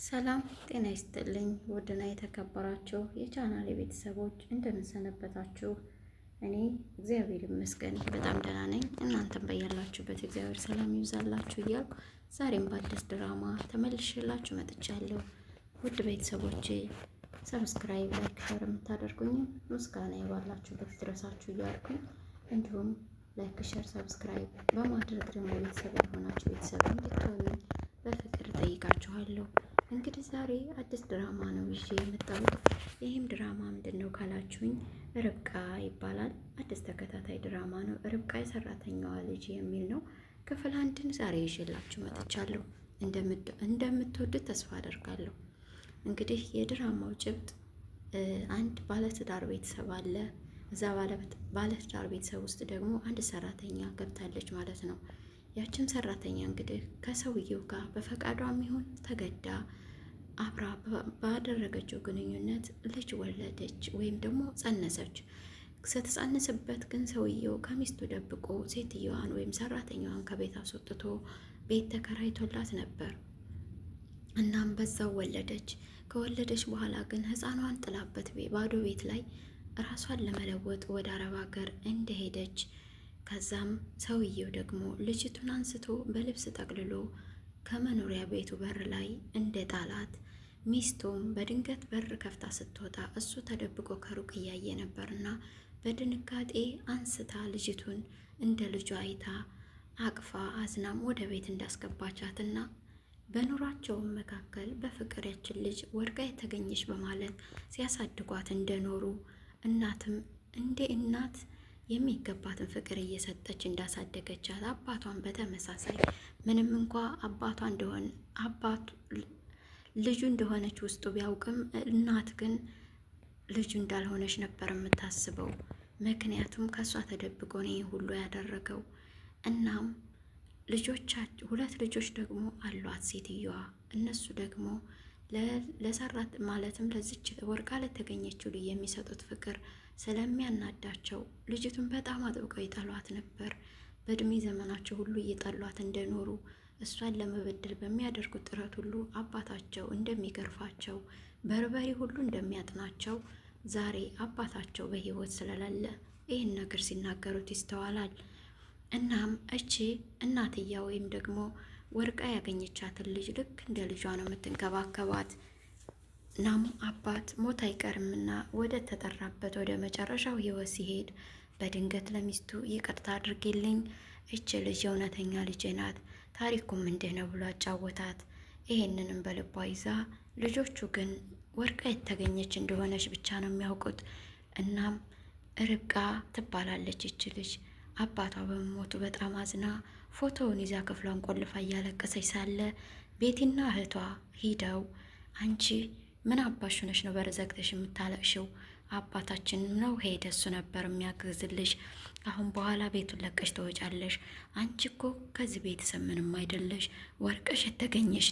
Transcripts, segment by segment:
ሰላም ጤና ይስጥልኝ። ውድና የተከበራችሁ የቻናሌ ቤተሰቦች እንደምንሰነበታችሁ፣ እኔ እግዚአብሔር ይመስገን በጣም ደህና ነኝ። እናንተም በያላችሁበት እግዚአብሔር ሰላም ይብዛላችሁ እያልኩ ዛሬም በአዲስ ድራማ ተመልሼላችሁ መጥቻለሁ። ውድ ቤተሰቦቼ ሰብስክራይብ፣ ላይክ፣ ሸር የምታደርጉኝ ምስጋና ባላችሁበት ድረሳችሁ እያልኩኝ እንዲሁም ላይክ፣ ሸር፣ ሰብስክራይብ በማድረግ ደግሞ ቤተሰብ የሆናችሁ ቤተሰብ እንድትሆኑ በፍቅር ጠይቃችኋለሁ። እንግዲህ ዛሬ አዲስ ድራማ ነው ይዤ የመጣሁት። ይህም ድራማ ምንድን ነው ካላችሁኝ ርብቃ ይባላል። አዲስ ተከታታይ ድራማ ነው። ርብቃ የሰራተኛዋ ልጅ የሚል ነው። ክፍል አንድን ዛሬ ይዤላችሁ መጥቻለሁ። እንደምትወዱት ተስፋ አደርጋለሁ። እንግዲህ የድራማው ጭብጥ አንድ ባለትዳር ቤተሰብ አለ። እዛ ባለትዳር ቤተሰብ ውስጥ ደግሞ አንድ ሰራተኛ ገብታለች ማለት ነው። ያችን ሰራተኛ እንግዲህ ከሰውየው ጋር በፈቃዷም ይሁን ተገዳ አብራ ባደረገችው ግንኙነት ልጅ ወለደች ወይም ደግሞ ጸነሰች። ስትጸንስበት ግን ሰውየው ከሚስቱ ደብቆ ሴትየዋን ወይም ሰራተኛዋን ከቤት አስወጥቶ ቤት ተከራይቶላት ነበር። እናም በዛው ወለደች። ከወለደች በኋላ ግን ሕፃኗን ጥላበት ባዶ ቤት ላይ ራሷን ለመለወጥ ወደ አረብ ሀገር እንደሄደች ከዛም ሰውየው ደግሞ ልጅቱን አንስቶ በልብስ ጠቅልሎ ከመኖሪያ ቤቱ በር ላይ እንደ ጣላት። ሚስቱም በድንገት በር ከፍታ ስትወጣ እሱ ተደብቆ ከሩቅ እያየ ነበርና በድንጋጤ አንስታ ልጅቱን እንደ ልጇ አይታ አቅፋ አዝናም ወደ ቤት እንዳስገባቻትና በኑሯቸውም መካከል በፍቅር ያችን ልጅ ወድቃ የተገኘች በማለት ሲያሳድጓት እንደኖሩ እናትም እንደ እናት የሚገባትን ፍቅር እየሰጠች እንዳሳደገቻት አባቷን በተመሳሳይ ምንም እንኳ አባቱ ልጁ እንደሆነች ውስጡ ቢያውቅም እናት ግን ልጁ እንዳልሆነች ነበር የምታስበው። ምክንያቱም ከእሷ ተደብቆ ነው ሁሉ ያደረገው። እናም ሁለት ልጆች ደግሞ አሏት ሴትየዋ። እነሱ ደግሞ ለሰራት ማለትም ለዚች ወርቃ ለተገኘችው ልጅ የሚሰጡት ፍቅር ስለሚያናዳቸው ልጅቱን በጣም አጥብቀው ይጠሏት ነበር። በእድሜ ዘመናቸው ሁሉ እየጠሏት እንደኖሩ እሷን ለመበደል በሚያደርጉት ጥረት ሁሉ አባታቸው እንደሚገርፋቸው፣ በርበሬ ሁሉ እንደሚያጥናቸው ዛሬ አባታቸው በሕይወት ስለሌለ ይህን ነገር ሲናገሩት ይስተዋላል። እናም እቺ እናትያ ወይም ደግሞ ወርቃ ያገኘቻትን ልጅ ልክ እንደ ልጇ ነው የምትንከባከባት። እናም አባት ሞት አይቀርምና ወደ ተጠራበት ወደ መጨረሻው ሕይወት ሲሄድ በድንገት ለሚስቱ ይቅርታ አድርጌልኝ፣ እች ልጅ የእውነተኛ ልጄ ናት፣ ታሪኩም እንዲህ ነው ብሎ አጫወታት። ይሄንንም በልቧ ይዛ ልጆቹ ግን ወርቃ የተገኘች እንደሆነች ብቻ ነው የሚያውቁት። እናም ርብቃ ትባላለች እች ልጅ። አባቷ በመሞቱ በጣም አዝና ፎቶውን ይዛ ክፍሏን ቆልፋ እያለቀሰች ሳለ ቤቲና እህቷ ሂደው አንቺ ምን አባሽ ሆነሽ ነው በረዘግተሽ የምታለቅሽው? አባታችን ነው ሄደ፣ እሱ ነበር የሚያግዝልሽ። አሁን በኋላ ቤቱን ለቀሽ ትወጫለሽ። አንቺ እኮ ከዚህ ቤተሰብ ምንም አይደለሽ፣ ወርቅሽ የተገኘሽ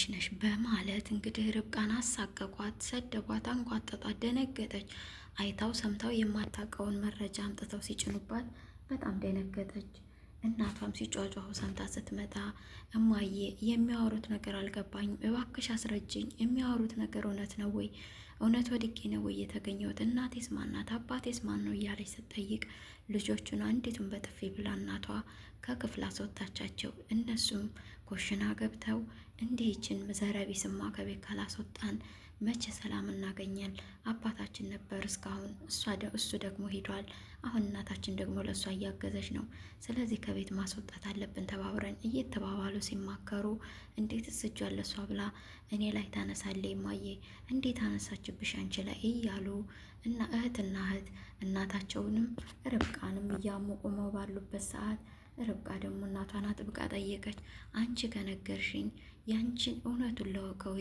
ነሽ በማለት እንግዲህ ርብቃን አሳቀቋት፣ ሰደቧት፣ አንቋጠጧት። ደነገጠች። አይታው ሰምታው የማታውቀውን መረጃ አምጥተው ሲጭኑባት በጣም ደነገጠች። እናቷም ሲጫጫሁ ሰምታ ስትመጣ እማዬ የሚያወሩት ነገር አልገባኝም፣ እባክሽ አስረጅኝ። የሚያወሩት ነገር እውነት ነው ወይ? እውነት ወድቄ ነው ወይ የተገኘሁት? እናቴስ ማናት? አባቴስ ማን ነው? እያለች ስትጠይቅ ልጆቹን አንዲቱን በጥፊ ብላ እናቷ ከክፍል አስወጣቻቸው። እነሱም ኮሽና ገብተው እንዲህ ይችን ዘረቢስማ ከቤት ካላስወጣን መቼ ሰላም እናገኛል? አባታችን ነበር እስካሁን፣ እሱ ደግሞ ሄዷል። አሁን እናታችን ደግሞ ለእሷ እያገዘች ነው። ስለዚህ ከቤት ማስወጣት አለብን ተባብረን እየተባባሉ ሲማከሩ እንዴት እስጇን ለሷ ብላ እኔ ላይ ታነሳለች? እማዬ እንዴት አነሳችብሽ አንቺ ላይ እያሉ እና እህትና እህት እናታቸውንም ርብቃንም እያሙ ቆመው ባሉበት ሰዓት ርብቃ ደግሞ እናቷን አጥብቃ ጠየቀች። አንቺ ከነገርሽኝ ያንቺን እውነቱን ለወቀው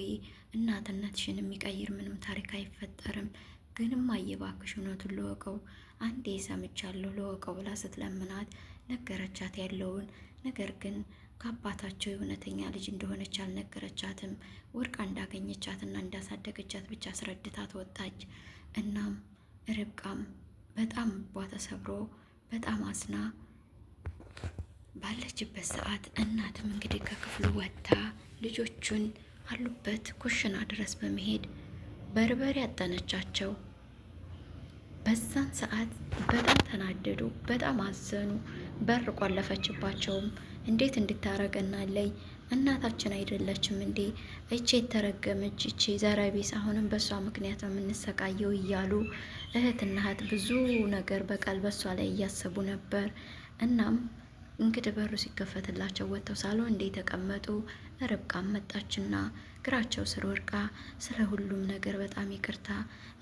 እናትነትሽን የሚቀይር ምንም ታሪክ አይፈጠርም። ግን እማዬ እባክሽ እውነቱን ለወቀው፣ አንዴ ሰምቻለሁ ለወቀው ብላ ስትለምናት ነገረቻት ያለውን ነገር። ግን ከአባታቸው የእውነተኛ ልጅ እንደሆነች አልነገረቻትም። ወርቃ እንዳገኘቻትና እንዳሳደገቻት ብቻ አስረድታት ወጣች። እናም ርብቃም በጣም ልቧ ተሰብሮ በጣም አዝና ባለችበት ሰዓት እናትም እንግዲህ ከክፍሉ ወጥታ ልጆቹን አሉበት ኩሽና ድረስ በመሄድ በርበሬ ያጠነቻቸው። በዛን ሰዓት በጣም ተናደዱ፣ በጣም አዘኑ። በር ቆለፈችባቸውም። እንዴት እንድታረገናለይ እናታችን አይደለችም እንዴ? እቼ የተረገመች እቼ ዘረቢስ አሁንም በሷ ምክንያት ነው የምንሰቃየው እያሉ እህትና እህት ብዙ ነገር በቀል በሷ ላይ እያሰቡ ነበር። እናም እንግዲህ በሩ ሲከፈትላቸው ወጥተው ሳሎን እንደ ተቀመጡ ርብቃ መጣችና እግራቸው ስር ወድቃ ስለ ሁሉም ነገር በጣም ይቅርታ፣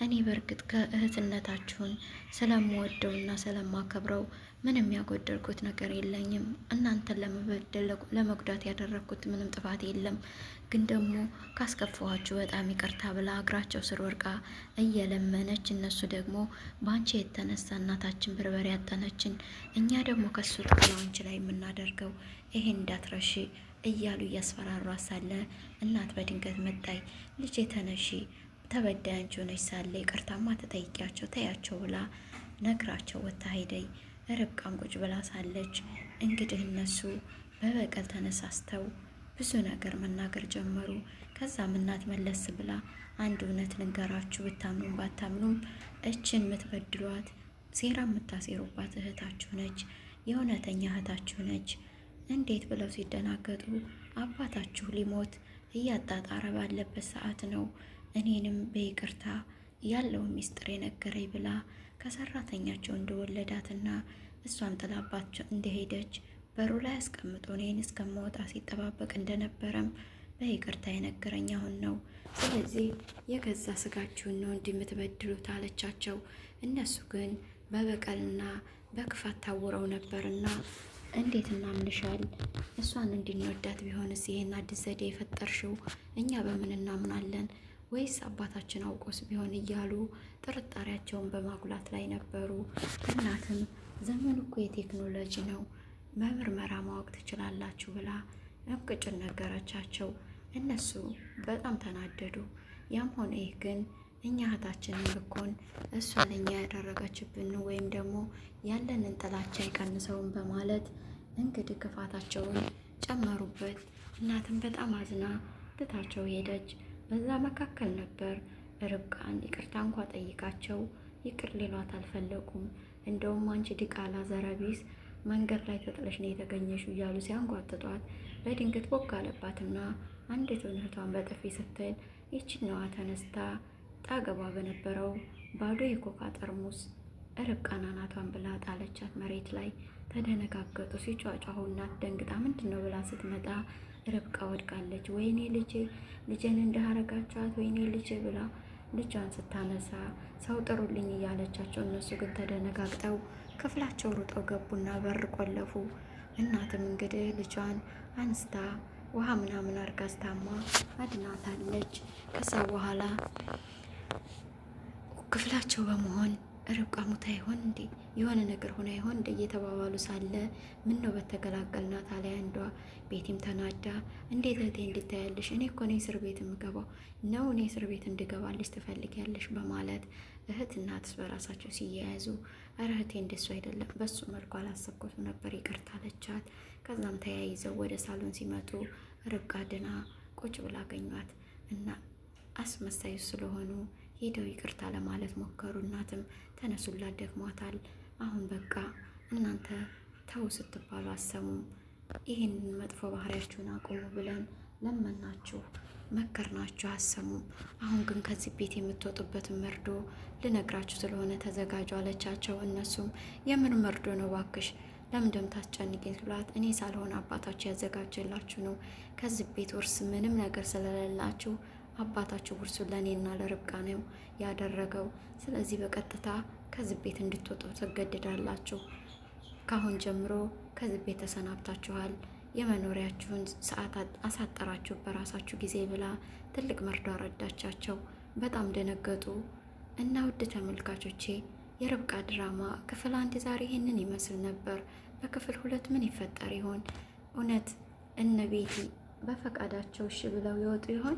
እኔ በእርግጥ ከእህትነታችሁን ስለምወደውና ስለማከብረው ምንም ያጎደልኩት ነገር የለኝም። እናንተን ለመበደል ለመጉዳት ያደረግኩት ምንም ጥፋት የለም። ግን ደግሞ ካስከፋኋችሁ በጣም ይቅርታ ብላ እግራቸው ስር ወድቃ እየለመነች፣ እነሱ ደግሞ በአንቺ የተነሳ እናታችን በርበሬ ያጠነችን፣ እኛ ደግሞ ከሱ ጥቅም አንቺ ላይ የምናደርገው ይሄን እንዳትረሺ እያሉ እያስፈራሯ ሳለ እናት በድንገት መጣይ። ልጄ ተነሺ፣ ተበዳይ አንቺ ሆነች ሳለ ይቅርታማ ተጠይቂያቸው ተያቸው ብላ ነግራቸው ወታ ሄደይ። ርብቃም ቁጭ ብላ ሳለች እንግዲህ እነሱ በበቀል ተነሳስተው ብዙ ነገር መናገር ጀመሩ። ከዛም እናት መለስ ብላ አንድ እውነት ልንገራችሁ፣ ብታምኑም ባታምኑም እችን የምትበድሏት ሴራ የምታሴሩባት እህታችሁ ነች፣ የእውነተኛ እህታችሁ ነች። እንዴት ብለው ሲደናገጡ አባታችሁ ሊሞት እያጣጣረ ባለበት ሰዓት ነው እኔንም በይቅርታ ያለውን ሚስጥር የነገረኝ ብላ ከሰራተኛቸው እንደወለዳትና እሷም ጥላባቸው እንደሄደች በሩ ላይ አስቀምጦ እኔን እስከማወጣ ሲጠባበቅ እንደነበረም በይቅርታ የነገረኝ አሁን ነው። ስለዚህ የገዛ ስጋችሁን ነው እንዲምትበድሉት አለቻቸው። እነሱ ግን በበቀልና በክፋት ታውረው ነበርና እንዴት እናምንሻል? እሷን እንድንወዳት ቢሆንስ ይሄን አዲስ ዘዴ የፈጠርሽው እኛ በምን እናምናለን? ወይስ አባታችን አውቆስ ቢሆን እያሉ ጥርጣሬያቸውን በማጉላት ላይ ነበሩ። እናትም ዘመኑ እኮ የቴክኖሎጂ ነው፣ በምርመራ ማወቅ ትችላላችሁ ብላ እንቅጭን ነገረቻቸው። እነሱ በጣም ተናደዱ። ያም ሆነ ይህ ግን እኛ እህታችንን ብኮን እሷ ለኛ ያደረገችብን ወይም ደግሞ ያለንን ጥላቻ አይቀንሰውም በማለት እንግዲህ ክፋታቸውን ጨመሩበት። እናትም በጣም አዝና ትታቸው ሄደች። በዛ መካከል ነበር ርብቃን ይቅርታ እንኳ ጠይቃቸው ይቅር ሊሏት አልፈለጉም። እንደውም አንቺ ዲቃላ ዘረቢስ መንገድ ላይ ተጥለሽ ነው የተገኘሹ እያሉ ሲያንጓጥጧት በድንገት ቦግ አለባትና አንዲቱን እህቷን በጥፊ ስትል ይችኛዋ ተነስታ ጣገባ በነበረው ባዶ የኮካ ጠርሙስ ርብቃን አናቷን ብላ ጣለቻት መሬት ላይ። ተደነጋገጡ። ሲጫጫሁ እናት ደንግጣ ምንድነው ብላ ስትመጣ ርብቃ ወድቃለች። ወይኔ ልጄ፣ ልጄን እንዳረጋቻት ወይኔ ልጄ ብላ ልጇን ስታነሳ ሰው ጥሩልኝ እያለቻቸው፣ እነሱ ግን ተደነጋግጠው ክፍላቸው ሩጠው ገቡና በር ቆለፉ። እናትም እንግዲህ ልጇን አንስታ ውሃ ምናምን አርጋ አስታማ አድናታለች። ከዛ በኋላ ክፍላቸው በመሆን ርብቃ ሙታ ይሆን እንዴ የሆነ ነገር ሆና ይሆን እንዴ እየተባባሉ ሳለ ምን ነው በተገላገልናት አለ አንዷ። ቤቲም ተናዳ እንዴት እህቴ እንድታያለሽ? እኔ እኮ ነኝ እስር ቤት የምገባው ነው፣ እኔ እስር ቤት እንድገባልሽ ትፈልጊያለሽ? በማለት እህት እናትስ በራሳቸው ሲያያዙ፣ ኧረ እህቴ እንደሱ አይደለም፣ በሱ መልኩ አላሰብኩትም ነበር ይቅርታ አለቻት። ከዛም ተያይዘው ወደ ሳሎን ሲመጡ ርብቃ ድና ቁጭ ብላ አገኟት እና አስመሳዩ ስለሆኑ ሄደው ይቅርታ ለማለት ሞከሩ። እናትም ተነሱላት፣ ደክሟታል፣ አሁን በቃ እናንተ ተው ስትባሉ አሰሙም፣ ይህንን መጥፎ ባህሪያችሁን አቁሙ ብለን ለመናችሁ መከርናችሁ አሰሙም። አሁን ግን ከዚህ ቤት የምትወጡበትን መርዶ ልነግራችሁ ስለሆነ ተዘጋጁ አለቻቸው። እነሱም የምን መርዶ ነው ባክሽ፣ ለምን ታስጨንቂኝ ብላት፣ እኔ ሳልሆን አባታችሁ ያዘጋጀላችሁ ነው። ከዚህ ቤት ውርስ ምንም ነገር ስለሌላችሁ አባታችሁ ውርሱን ለእኔና ለርብቃ ነው ያደረገው። ስለዚህ በቀጥታ ከዚህ ቤት እንድትወጡ ትገደዳላችሁ። ካሁን ጀምሮ ከዚህ ቤት ተሰናብታችኋል። የመኖሪያችሁን ሰዓታት አሳጠራችሁ በራሳችሁ ጊዜ ብላ ትልቅ መርዶ አረዳቻቸው። በጣም ደነገጡ እና ውድ ተመልካቾቼ የርብቃ ድራማ ክፍል 1 ዛሬ ይሄንን ይመስል ነበር። በክፍል 2 ምን ይፈጠር ይሆን? እውነት እነ ቤቲ በፈቃዳቸው እሺ ብለው ይወጡ ይሆን?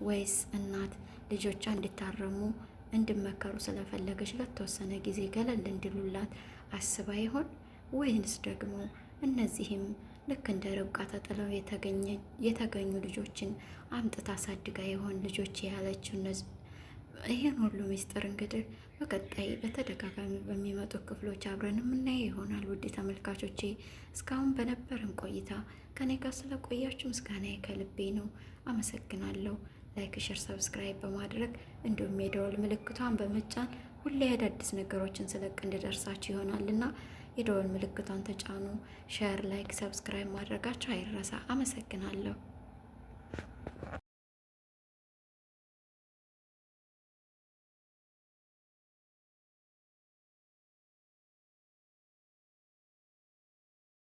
ወይስ እናት ልጆቿ እንዲታረሙ እንዲመከሩ ስለፈለገች ለተወሰነ ጊዜ ገለል እንዲሉላት አስባ ይሆን? ወይንስ ደግሞ እነዚህም ልክ እንደ ርብቃ ተጥለው የተገኙ ልጆችን አምጥታ አሳድጋ የሆን ልጆች ያለችው ይህን ሁሉ ሚስጥር እንግዲህ በቀጣይ በተደጋጋሚ በሚመጡ ክፍሎች አብረን የምናየው ይሆናል። ውድ ተመልካቾቼ እስካሁን በነበረን ቆይታ ከኔ ጋር ስለቆያችሁ ምስጋናዬ ከልቤ ነው። አመሰግናለሁ። ላይክ፣ ሸር፣ ሰብስክራይብ በማድረግ እንዲሁም የደወል ምልክቷን በመጫን ሁሌ አዳዲስ ነገሮችን ስለቅ እንዲደርሳችሁ ይሆናልና የደወል ምልክቷን ተጫኑ። ሸር፣ ላይክ፣ ሰብስክራይብ ማድረጋችሁ አይረሳ። አመሰግናለሁ።